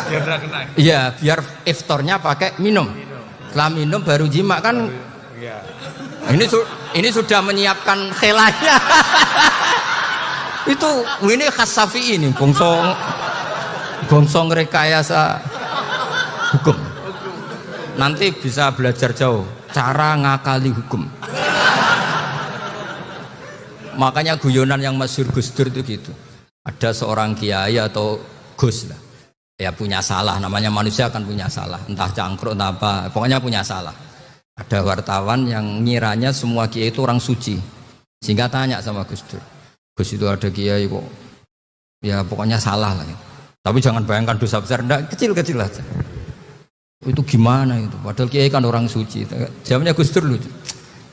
tidak kena. Iya biar iftarnya pakai minum. Setelah minum baru jima kan. Ya. Ini sudah menyiapkan khilafnya. Ini khas Syafi'i ini, bongsong rekayasa hukum. Nanti bisa belajar jauh cara ngakali hukum. Makanya guyonan yang masyhur Gus Dur itu gitu. Ada seorang kiai atau Gus lah, ya punya salah. Namanya manusia akan punya salah, entah cangkruk entah apa, pokoknya punya salah. Ada wartawan yang ngiranya semua kiai itu orang suci, sehingga tanya sama Gus Dur, Gus itu ada kiai kok ya pokoknya salah lah ya. Tapi jangan bayangkan dosa besar, enggak, kecil-kecil aja. Itu gimana itu, padahal kiai kan orang suci. Jawabnya Gus Dur lucu,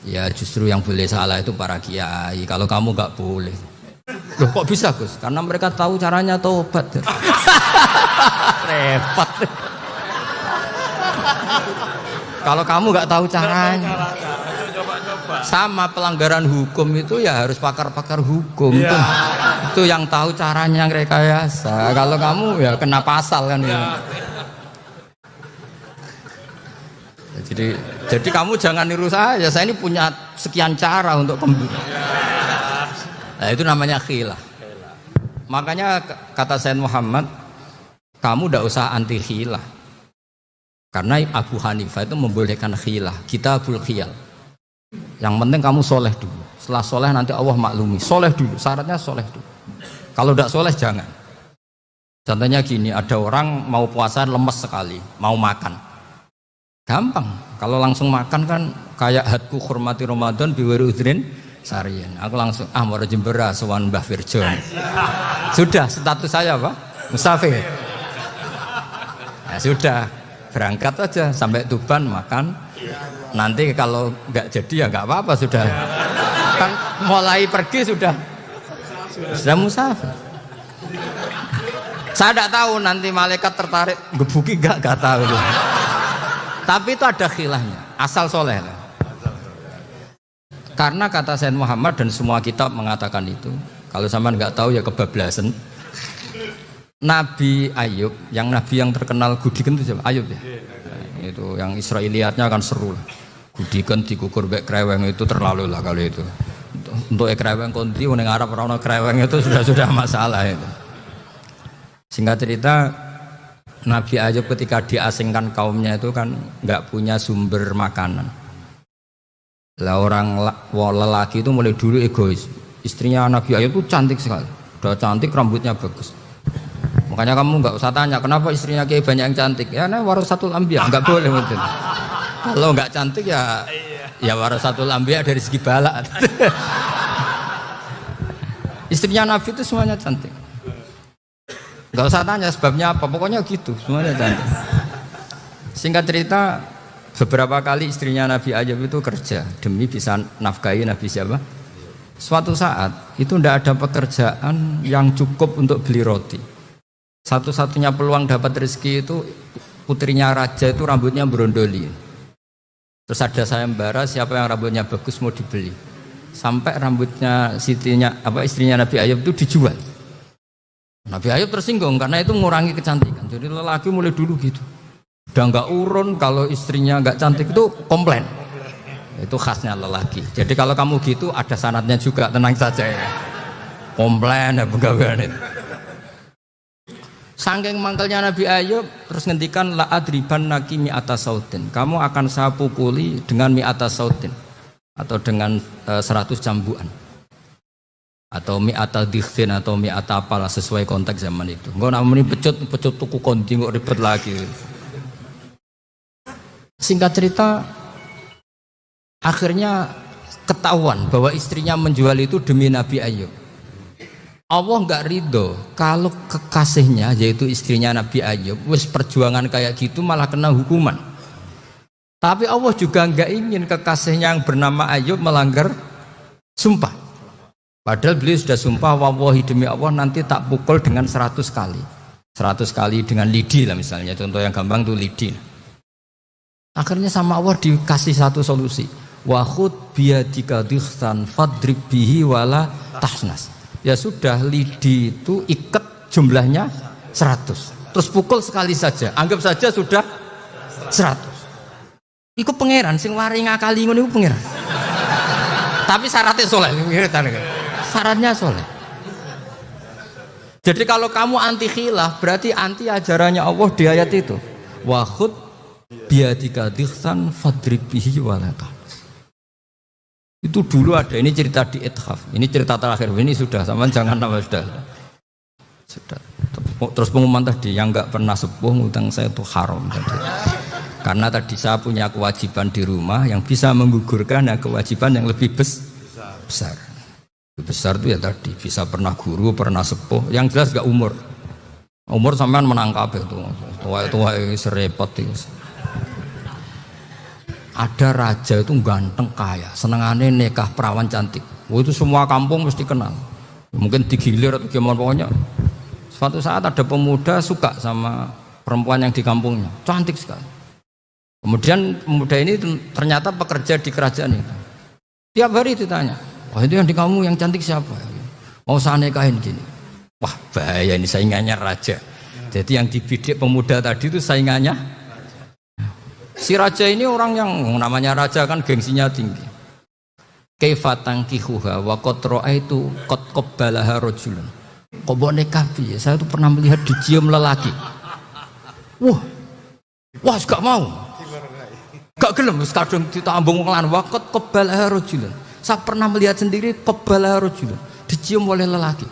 ya justru yang boleh salah itu para kiai, kalau kamu nggak boleh. Loh kok bisa Gus? Karena mereka tahu caranya taubat. Repot. Kalau kamu nggak tahu caranya, sama pelanggaran hukum itu ya harus pakar-pakar hukum. Ya. Itu yang tahu caranya yang rekayasa. Kalau kamu ya kena pasal kan ya. Jadi kamu jangan niru saya. Saya ini punya sekian cara untuk nah, itu namanya khilaf. Makanya kata Sayyid Muhammad, kamu tidak usah anti khilaf. Karena Abu Hanifah itu membolehkan khilaf, kitabul khiyal. Yang penting kamu soleh dulu. Setelah soleh nanti Allah maklumi. Soleh dulu, syaratnya soleh dulu. Kalau tidak soleh jangan. Contohnya gini, ada orang mau puasa lemes sekali, mau makan. Gampang. Kalau langsung makan kan kayak hadku hormati Ramadan biwiri udrin sarian. Aku langsung mau jembera sowan Mbah Firjon. Sudah status saya apa? Musafir. Ya sudah, berangkat aja sampai Tuban makan. Nanti kalau nggak jadi ya nggak apa-apa sudah. Kan mulai pergi sudah musafir. Saya tidak tahu nanti malaikat tertarik gebuki nggak tahu. Tapi itu ada khilafnya, asal soleh. Karena kata Sayyid Muhammad dan semua kitab mengatakan itu. Kalau sama nggak tahu ya kebablasan. Nabi Ayub, yang nabi yang terkenal Gudikan itu siapa? Ayub ya. Nah, itu yang Israiliyatnya kan seru lah. Gudikan dikukur bek kreweng itu terlalu lah kalau itu. Untuk kreweng konti ning Arab ora ono kreweng itu sudah masalah itu. Singkat cerita Nabi Ayub ketika diasingkan kaumnya itu kan nggak punya sumber makanan. Lah orang lelaki itu mulai dulu egois. Istrinya Nabi Ayub itu cantik sekali, udah cantik, rambutnya bagus. Makanya kamu nggak usah tanya kenapa istrinya kayak banyak yang cantik. Ya, nah warasatul anbiya nggak boleh mungkin. Kalau nggak cantik ya warasatul anbiya dari segi balak. Istrinya Nabi itu semuanya cantik. Nggak usah tanya sebabnya apa, pokoknya gitu, semuanya cantik. Singkat cerita, beberapa kali istrinya Nabi Ayub itu kerja demi bisa nafkahi Nabi siapa? Suatu saat itu tidak ada pekerjaan yang cukup untuk beli roti. Satu-satunya peluang dapat rezeki itu putrinya raja itu rambutnya berondoli. Terus ada sayembara siapa yang rambutnya bagus mau dibeli. Sampai rambutnya istrinya Nabi Ayub itu dijual. Nabi Ayub tersinggung karena itu mengurangi kecantikan. Jadi lelaki mulai dulu gitu. Udah nggak urun kalau istrinya nggak cantik itu komplain. Itu khasnya lelaki. Jadi kalau kamu gitu ada sanadnya juga, tenang saja ya. Komplain ya pegawaian itu. Saking mangkelnya Nabi Ayub terus ngendikan la adriban naki mi'ata sautin. Kamu akan saya pukuli dengan mi'ata sautin atau dengan 100 cambuan. Atau mi'ata dikhtin atau mi'ata apalah sesuai konteks zaman itu. Enggak namanya pecut tuku konti kok ribet lagi. Singkat cerita akhirnya ketahuan bahwa istrinya menjual itu demi Nabi Ayub. Allah nggak ridho kalau kekasihnya yaitu istrinya Nabi Ayub wis perjuangan kayak gitu malah kena hukuman. Tapi Allah juga nggak ingin kekasihnya yang bernama Ayub melanggar sumpah. Padahal beliau sudah sumpah wallahi demi Allah nanti tak pukul dengan 100 kali. 100 kali dengan lidi lah misalnya, contoh yang gampang tuh lidi. Akhirnya sama Allah dikasih satu solusi. Wa khud biyadika dikhsan fadrib bihi wala tahnas. Ya sudah, lidi itu ikat jumlahnya 100. Terus pukul sekali saja. Anggap saja sudah 100. Iku pangeran sing wari ngakali ngono iku pangeran. Tapi syaratnya soleh. Syaratnya soleh. Jadi kalau kamu anti khilaf berarti anti ajarannya Allah di ayat itu. Wa khud biyadika dikhsan fadrib bihi wala tahnas. Itu dulu ada, ini cerita di Ithaf, ini cerita terakhir, ini sudah, sama jangan tambah sudah. Terus pengumuman tadi, yang nggak pernah sepuh ngutang saya itu haram tadi. Karena tadi saya punya kewajiban di rumah yang bisa menggugurkan kewajiban yang lebih besar. Besar itu ya tadi, bisa pernah guru, pernah sepuh, yang jelas nggak umur. Umur sampean menangkap itu, tua serepot itu. Ada raja itu ganteng kaya, senengannya nikah perawan cantik. Itu semua kampung mesti kenal. Mungkin digilir atau gimana pokoknya. Suatu saat ada pemuda suka sama perempuan yang di kampungnya, cantik sekali. Kemudian pemuda ini ternyata pekerja di kerajaan itu. Tiap hari ditanya, wah itu yang di kamu yang cantik siapa? Mau saya nikahin gini. Wah bahaya ini saingannya raja. Jadi yang dibidik pemuda tadi itu saingannya. Si raja ini orang yang namanya raja kan gengsinya tinggi. Kaifa tankihuha wa qad ra'aitu qad qabbalaha rajulun. Kok mbok nikah piye? Saya tuh pernah melihat dicium lelaki. Wah, gak mau. Gak gelem wis kadung ditambung wong lan wa qad qabbalaha rajulun. Saya pernah melihat sendiri qabbalaha rajulun, dicium oleh lelaki.